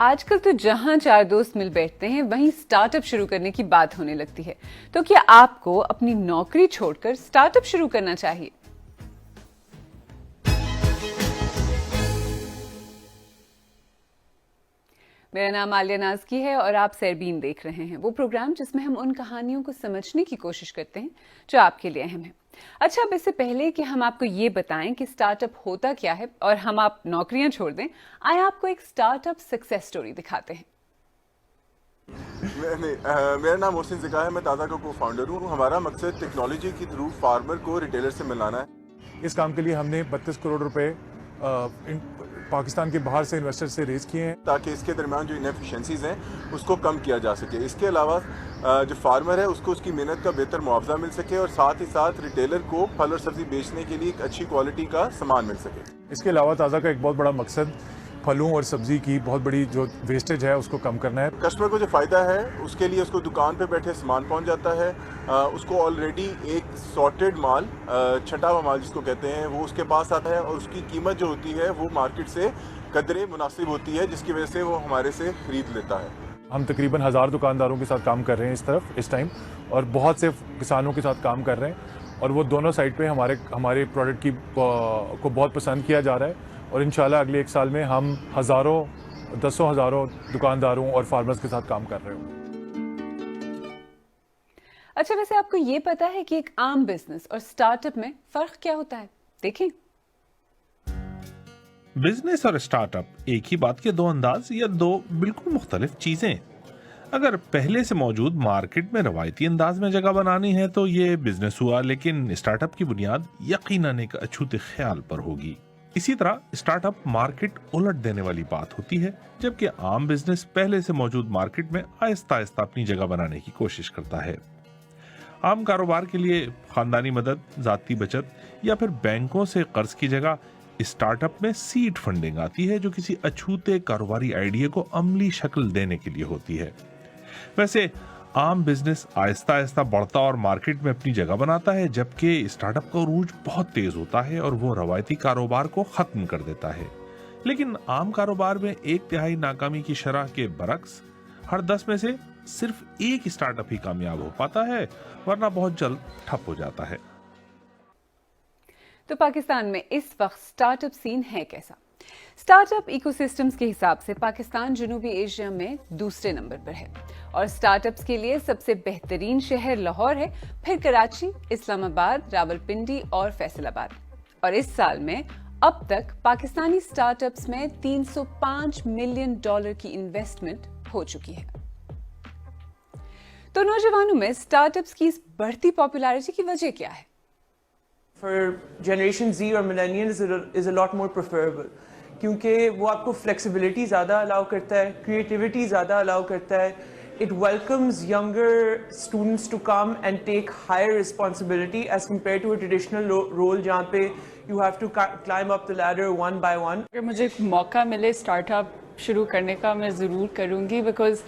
آج کل تو جہاں چار دوست مل بیٹھتے ہیں وہیں سٹارٹ اپ شروع کرنے کی بات ہونے لگتی ہے. تو کیا آپ کو اپنی نوکری چھوڑ کر سٹارٹ اپ شروع کرنا چاہیے؟ میرا نام عالیہ نازکی ہے اور آپ سیربین دیکھ رہے ہیں، وہ پروگرام جس میں ہم ان کہانیوں کو سمجھنے کی کوشش کرتے ہیں جو آپ کے لیے اہم ہے. اچھا، اب اس سے پہلے کہ ہم آپ کو یہ بتائیں کہ سٹارٹ اپ ہوتا کیا ہے اور ہم آپ نوکریاں چھوڑ دیں، آئے آپ کو ایک سٹارٹ اپ سکسیس سٹوری دکھاتے ہیں. میرا نام محسن ذکا ہے، میں تازہ کا کو فاؤنڈر ہوں. ہمارا مقصد ٹیکنالوجی کے تھرو فارمر کو ریٹیلر سے ملانا ہے. اس کام کے لیے ہم نے 32 کروڑ روپے پاکستان کے باہر سے انویسٹر سے ریز کیے ہیں تاکہ اس کے درمیان جو انیفیشنسیز ہیں اس کو کم کیا جا سکے. اس کے علاوہ جو فارمر ہے اس کو اس کی محنت کا بہتر معاوضہ مل سکے اور ساتھ ہی ساتھ ریٹیلر کو پھل اور سبزی بیچنے کے لیے ایک اچھی کوالٹی کا سامان مل سکے. اس کے علاوہ تازہ کا ایک بہت بڑا مقصد پھلوں اور سبزی کی بہت بڑی جو ویسٹیج ہے اس کو کم کرنا ہے. کسٹمر کو جو فائدہ ہے اس کے لیے اس کو دکان پہ بیٹھے سامان پہنچ جاتا ہے. اس کو آلریڈی ایک سارٹیڈ مال، چھٹا ہوا مال جس کو کہتے ہیں، وہ اس کے پاس آتا ہے اور اس کی قیمت جو ہوتی ہے وہ مارکیٹ سے قدرے مناسب ہوتی ہے، جس کی وجہ سے وہ ہمارے سے خرید لیتا ہے. ہم تقریباً 1000 دکانداروں کے ساتھ کام کر رہے ہیں اس ٹائم، اور بہت سے کسانوں کے ساتھ کام کر رہے ہیں، اور وہ دونوں سائٹ پہ ہمارے پروڈکٹ کو بہت پسند کیا جا رہا ہے. اور انشاءاللہ اگلے ایک سال میں ہم دسوں ہزاروں دکانداروں اور فارمرز کے ساتھ کام کر رہے ہوں. اچھا، ویسے آپ کو یہ پتا ہے کہ ایک عام بزنس اور سٹارٹ اپ میں فرق کیا ہوتا ہے؟ دیکھیں. بزنس اور سٹارٹ اپ ایک ہی بات کے دو انداز یا دو بالکل مختلف چیزیں. اگر پہلے سے موجود مارکیٹ میں روایتی انداز میں جگہ بنانی ہے تو یہ بزنس ہوا، لیکن سٹارٹ اپ کی بنیاد یقیناً ایک اچھوتے خیال پر ہوگی. اسی طرح سٹارٹ اپ مارکیٹ الٹ دینے والی بات ہوتی ہے، جبکہ عام بزنس پہلے سے موجود مارکیٹ میں آہستہ آہستہ اپنی جگہ بنانے کی کوشش کرتا ہے. عام کاروبار کے لیے خاندانی مدد، ذاتی بچت یا پھر بینکوں سے قرض کی جگہ اسٹارٹ اپ میں سیڈ فنڈنگ آتی ہے، جو کسی اچھوتے کاروباری آئیڈیا کو عملی شکل دینے کے لیے ہوتی ہے. ویسے عام بزنس آہستہ آہستہ بڑھتا اور مارکیٹ میں اپنی جگہ بناتا ہے، جبکہ اسٹارٹ اپ کا عروج بہت تیز ہوتا ہے اور وہ روایتی کاروبار کو ختم کر دیتا ہے. لیکن عام کاروبار میں 1/3 ناکامی کی شرح کے برعکس ہر 10 میں سے صرف ایک اسٹارٹ اپ ہی کامیاب ہو پاتا ہے، ورنہ بہت جلد ٹھپ ہو جاتا ہے. تو پاکستان میں اس وقت سٹارٹ اپ سین ہے کیسا؟ سٹارٹ اپ ایکو سسٹمز کے حساب سے پاکستان جنوبی ایشیا میں دوسرے نمبر پر ہے، اور سٹارٹ اپس کے لیے سب سے بہترین شہر لاہور ہے، پھر کراچی، اسلام آباد، راولپنڈی اور فیصل آباد. اور اس سال میں اب تک پاکستانی سٹارٹ اپس میں $305 ملین کی انویسٹمنٹ ہو چکی ہے. تو نوجوانوں میں سٹارٹ اپس کی اس بڑھتی پاپولیرٹی کی وجہ کیا ہے؟ For Generation Z اور Millennials is a lot more preferable، کیونکہ وہ آپ کو flexibility زیادہ allow کرتا ہے، creativity زیادہ allow کرتا ہے. It welcomes younger students to come and take higher responsibility as compared to a traditional role جہاں پہ you have to climb up the ladder one by one. اگر مجھے ایک موقع ملے اسٹارٹ اپ شروع کرنے کا، میں ضرور کروں گی، because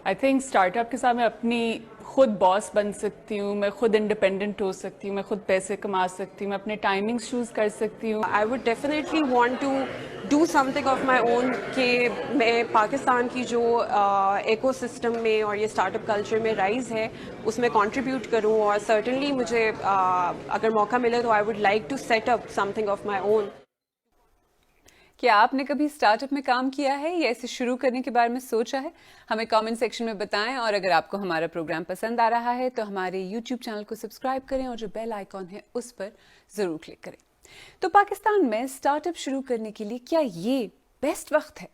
I think start up کے ساتھ میں اپنی خود باس بن سکتی ہوں، میں خود انڈیپینڈنٹ ہو سکتی ہوں، میں خود پیسے کما سکتی ہوں، میں اپنے ٹائمنگز چوز کر سکتی ہوں. I would definitely want to do something of my own کہ میں پاکستان کی جو ایکو سسٹم میں اور یہ اسٹارٹ اپ کلچر میں رائز ہے اس میں کنٹریبیوٹ کروں، اور سرٹنلی مجھے اگر موقع ملے تو I would like to set up something of my own. کیا آپ نے کبھی سٹارٹ اپ میں کام کیا ہے یا اسے شروع کرنے کے بارے میں سوچا ہے؟ ہمیں کامنٹ سیکشن میں بتائیں، اور اگر آپ کو ہمارا پروگرام پسند آ رہا ہے تو ہمارے یوٹیوب چینل کو سبسکرائب کریں اور جو بیل آئیکن ہے اس پر ضرور کلک کریں. تو پاکستان میں سٹارٹ اپ شروع کرنے کے لیے کیا یہ بیسٹ وقت ہے؟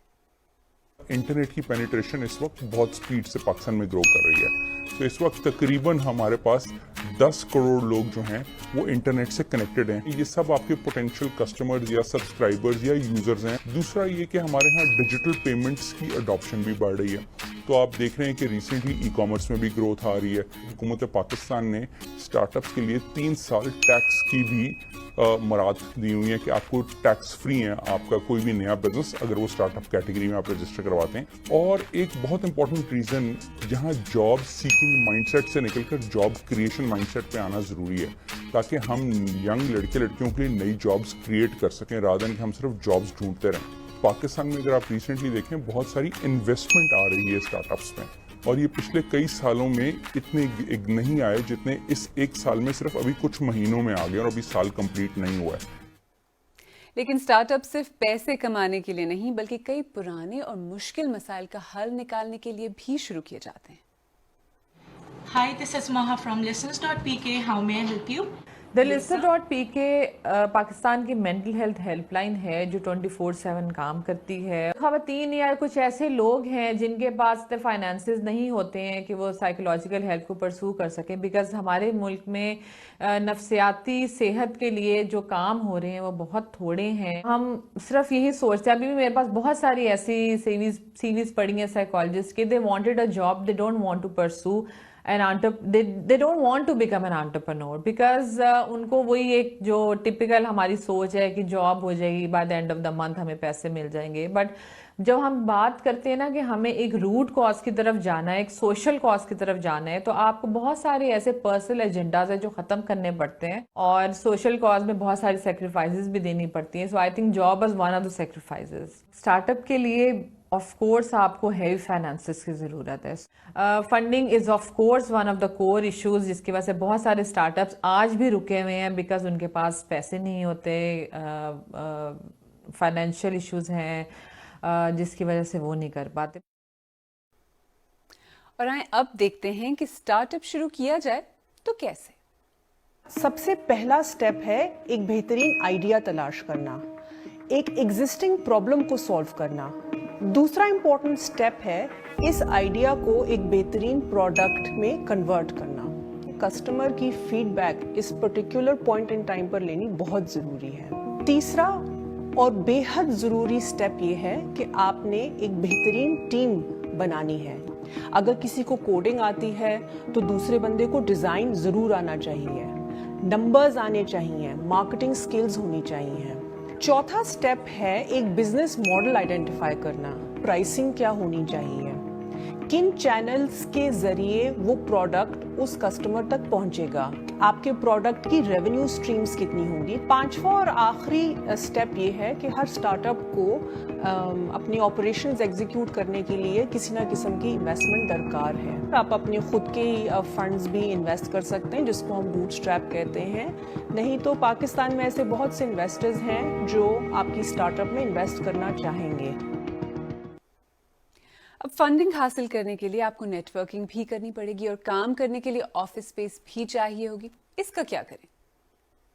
انٹرنیٹ کی پینیٹریشن اس وقت بہت سپیڈ سے پاکستان میں گرو کر رہی ہے. تو اس وقت تقریباً ہمارے پاس 10 کروڑ لوگ جو ہیں وہ انٹرنیٹ سے کنیکٹڈ ہیں. یہ سب آپ کے پوٹینشیل کسٹمرز یا سبسکرائبرز یا یوزرز ہیں. دوسرا یہ کہ ہمارے ہاں ڈیجیٹل پیمنٹس کی اڈاپشن بھی بڑھ رہی ہے. تو آپ دیکھ رہے ہیں کہ ریسنٹلی ای کامرس میں بھی گروتھ آ رہی ہے. حکومت پاکستان نے اسٹارٹ اپس کے لیے 3 سال ٹیکس کی بھی مراد دی ہوئی ہے کہ آپ کو ٹیکس فری ہیں آپ کا کوئی بھی نیا بزنس اگر وہ اسٹارٹ اپ کیٹیگری میں آپ رجسٹر کرواتے ہیں. اور ایک بہت امپورٹنٹ ریزن جہاں جاب سیکنگ مائنڈ سیٹ سے نکل کر جاب کریشن مائنڈ سیٹ پہ آنا ضروری ہے تاکہ ہم ینگ لڑکے لڑکیوں کے لیے نئی جابس کریٹ کر سکیں، رادر دین کہ ہم صرف جابس ڈھونڈتے رہیں. پاکستان میں اگر آپ ریسنٹلی دیکھیں بہت ساری انویسٹمنٹ آ رہی ہے اسٹارٹ اپس میں, اور یہ پچھلے کئی سالوں میں اتنے نہیں آئے جتنے اس ایک سال میں صرف ابھی کچھ مہینوں میں آ گئے, اور ابھی سال کمپلیٹ نہیں ہوا ہے. لیکن سٹارٹ اپ صرف پیسے کمانے کے لیے نہیں بلکہ کئی پرانے اور مشکل مسائل کا حل نکالنے کے لیے بھی شروع کیے جاتے ہیں. Hi, this is Maha from Listens.pk. How may I help you? The Listener.pk Pakistan کی مینٹل ہیلتھ ہیلپ لائن ہے جو 24/7 کام کرتی ہے. خواتین یا کچھ ایسے لوگ ہیں جن کے پاس اتنے فائنانسز نہیں ہوتے ہیں کہ وہ سائیکولوجیکل ہیلپ کو پرسو کر سکیں, بیکاز ہمارے ملک میں نفسیاتی صحت کے لیے جو کام ہو رہے ہیں وہ بہت تھوڑے ہیں. ہم صرف یہی سوچتے ہیں, ابھی بھی میرے پاس بہت ساری ایسی سیریز پڑھی ہیں سائیکالوجسٹ کے, they wanted a job, they don't want to pursue they don't want to become an entrepreneur because ان کو وہی ایک جو ٹپیکل ہماری سوچ ہے کہ جاب ہو جائے گی, by the and of the month ہمیں پیسے مل جائیں گے. بٹ جب ہم بات کرتے ہیں نا کہ ہمیں ایک روٹ کاز کی طرف جانا ہے, ایک سوشل کاز کی طرف جانا ہے, تو آپ کو بہت سارے ایسے پرسنل ایجنڈاز ہیں جو ختم کرنے پڑتے ہیں, اور سوشل کاز میں بہت ساری سیکریفائسز بھی دینی پڑتی ہیں. So I think job is one of the sacrifices. Start up کے لیے آف کورس آپ کو ہیوی فائنانسز کی ضرورت ہے. Funding is of course one of the core issues جس کی وجہ سے بہت سارے اسٹارٹ اپس آج بھی رکے ہوئے ہیں, بیکاز ان کے پاس پیسے نہیں ہوتے, فائنینشیل ایشوز ہیں جس کی وجہ سے وہ نہیں کر پاتے. اور آئیں اب دیکھتے ہیں کہ اسٹارٹ اپ شروع کیا جائے تو کیسے. سب سے پہلا سٹیپ ہے ایک بہترین آئیڈیا تلاش کرنا, ایک ایگزسٹنگ پرابلم کو سالو کرنا. دوسرا امپورٹنٹ سٹیپ ہے اس آئیڈیا کو ایک بہترین پروڈکٹ میں کنورٹ کرنا. کسٹمر کی فیڈ بیک اس پرٹیکولر پوائنٹ ان ٹائم پر لینی بہت ضروری ہے. تیسرا اور بے حد ضروری سٹیپ یہ ہے کہ آپ نے ایک بہترین ٹیم بنانی ہے. اگر کسی کو کوڈنگ آتی ہے تو دوسرے بندے کو ڈیزائن ضرور آنا چاہیے, نمبرز آنے چاہیے, مارکیٹنگ سکلز ہونی چاہیے. چوتھا سٹیپ ہے ایک بزنس ماڈل آئیڈینٹیفائی کرنا, پرائسنگ کیا ہونی چاہیے, کن چینلز کے ذریعے وہ پروڈکٹ اس کسٹمر تک پہنچے گا, آپ کے پروڈکٹ کی ریونیو سٹریمز کتنی ہوں گی. پانچواں اور آخری سٹیپ یہ ہے کہ ہر سٹارٹ اپ کو اپنی آپریشنز ایگزیکیوٹ کرنے کے لیے کسی نہ قسم کی انویسٹمنٹ درکار ہے. آپ اپنے خود کے فنڈز بھی انویسٹ کر سکتے ہیں جس کو ہم بوٹ اسٹریپ کہتے ہیں, نہیں تو پاکستان میں ایسے بہت سے انویسٹرز ہیں جو آپ کی سٹارٹ اپ میں انویسٹ کرنا چاہیں گے. اب فنڈنگ حاصل کرنے کے لیے آپ کو نیٹ ورکنگ بھی کرنی پڑے گی, اور کام کرنے کے لیے آفس اسپیس بھی چاہیے ہوگی. اس کا کیا کریں؟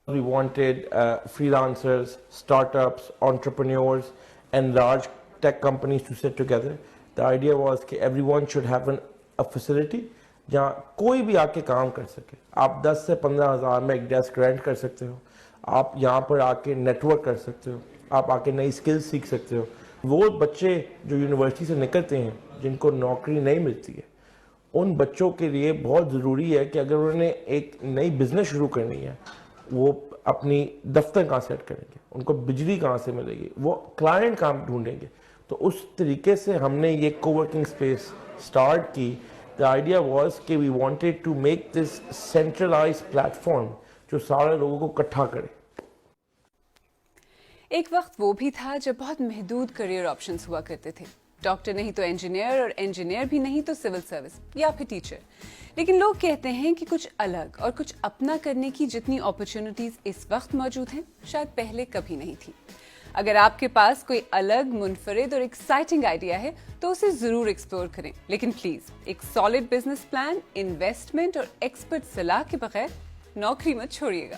We wanted freelancers, startups, entrepreneurs and large tech companies to sit together. The idea was that everyone should have a facility جہاں کوئی بھی آ کے کام کر سکے. آپ 10 سے 15 ہزار میں ایک ڈیسک رینٹ کر سکتے ہو, آپ یہاں پر آ کے نیٹ ورک کر سکتے ہو, آپ آ کے نئی اسکلز سیکھ سکتے ہو. وہ بچے جو یونیورسٹی سے نکلتے ہیں جن کو نوکری نہیں ملتی ہے, ان بچوں کے لیے بہت ضروری ہے کہ اگر انہوں نے ایک نئی بزنس شروع کرنی ہے, وہ اپنی دفتر کہاں سیٹ کریں گے, ان کو بجلی کہاں سے ملے گی, وہ کلائنٹ کہاں ڈھونڈیں گے. تو اس طریقے سے ہم نے یہ کو ورکنگ اسپیس اسٹارٹ کی. The idea was کہ we wanted to make this centralized platform جو سارے لوگوں کو اکٹھا کرے. ایک وقت وہ بھی تھا جب بہت محدود کریئر آپشنز ہوا کرتے تھے. ڈاکٹر نہیں تو انجینئر, اور انجینئر بھی نہیں تو سول سروس یا پھر ٹیچر. لیکن لوگ کہتے ہیں کہ کچھ الگ اور کچھ اپنا کرنے کی جتنی اپرچونٹیز اس وقت موجود ہیں شاید پہلے کبھی نہیں تھی. اگر آپ کے پاس کوئی الگ, منفرد اور ایکسائٹنگ آئیڈیا ہے تو اسے ضرور ایکسپلور کریں, لیکن پلیز ایک سالڈ بزنس پلان, انویسٹمنٹ اور ایکسپرٹ صلاح کے بغیر نوکری مت چھوڑیے گا.